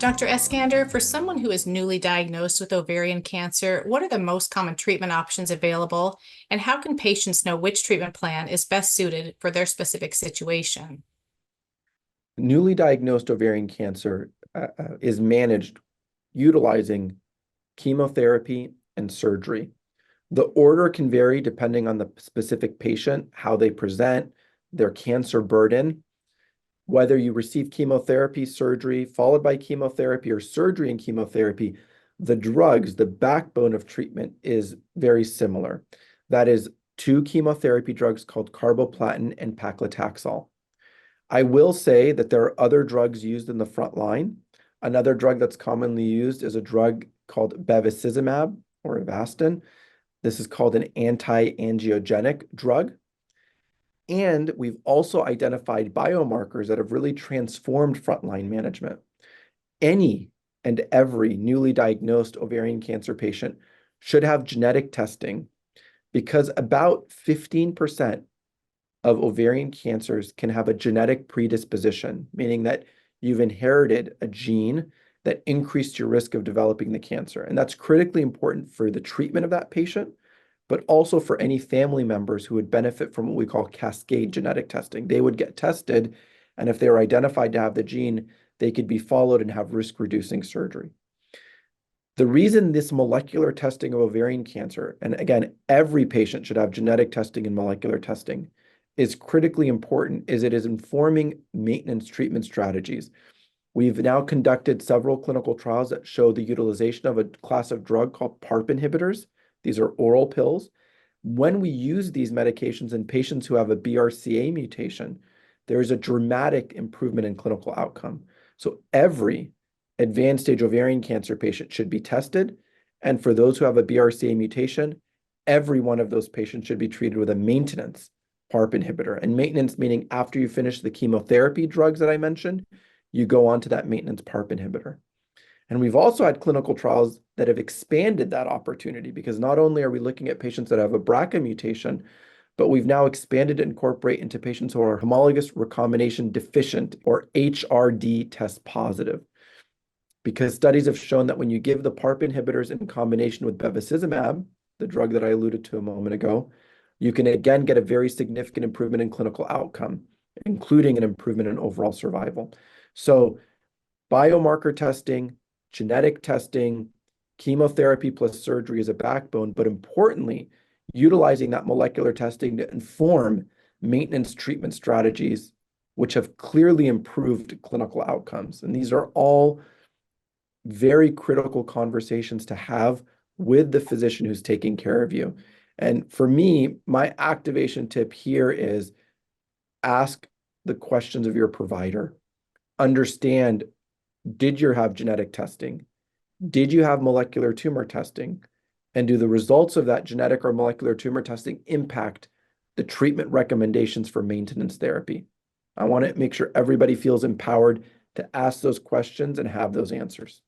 Dr. Eskander, for someone who is newly diagnosed with ovarian cancer, what are the most common treatment options available, and how can patients know which treatment plan is best suited for their specific situation? Newly diagnosed ovarian cancer is managed utilizing chemotherapy and surgery. The order can vary depending on the specific patient, how they present, their cancer burden. Whether you receive chemotherapy, surgery, followed by chemotherapy, or surgery and chemotherapy, the drugs, the backbone of treatment is very similar. That is two chemotherapy drugs called carboplatin and paclitaxel. I will say that there are other drugs used in the front line. Another drug that's commonly used is a drug called bevacizumab or Avastin. This is called an anti-angiogenic drug. And we've also identified biomarkers that have really transformed frontline management. Any and every newly diagnosed ovarian cancer patient should have genetic testing because about 15% of ovarian cancers can have a genetic predisposition, meaning that you've inherited a gene that increased your risk of developing the cancer. And that's critically important for the treatment of that patient, but also for any family members who would benefit from what we call cascade genetic testing. They would get tested, and if they were identified to have the gene, they could be followed and have risk-reducing surgery. The reason this molecular testing of ovarian cancer, and again, every patient should have genetic testing and molecular testing, is critically important is it is informing maintenance treatment strategies. We've now conducted several clinical trials that show the utilization of a class of drug called PARP inhibitors. These are oral pills. When we use these medications in patients who have a BRCA mutation, there is a dramatic improvement in clinical outcome. So every advanced stage ovarian cancer patient should be tested. And for those who have a BRCA mutation, every one of those patients should be treated with a maintenance PARP inhibitor. And maintenance meaning after you finish the chemotherapy drugs that I mentioned, you go on to that maintenance PARP inhibitor. And we've also had clinical trials that have expanded that opportunity because not only are we looking at patients that have a BRCA mutation, but we've now expanded to incorporate into patients who are homologous recombination deficient or HRD test positive. Because studies have shown that when you give the PARP inhibitors in combination with bevacizumab, the drug that I alluded to a moment ago, you can again get a very significant improvement in clinical outcome, including an improvement in overall survival. So biomarker testing, genetic testing, chemotherapy plus surgery is a backbone, but importantly, utilizing that molecular testing to inform maintenance treatment strategies, which have clearly improved clinical outcomes. And these are all very critical conversations to have with the physician who's taking care of you. And for me, my activation tip here is ask the questions of your provider. Understand, did you have genetic testing? Did you have molecular tumor testing? And do the results of that genetic or molecular tumor testing impact the treatment recommendations for maintenance therapy? I want to make sure everybody feels empowered to ask those questions and have those answers.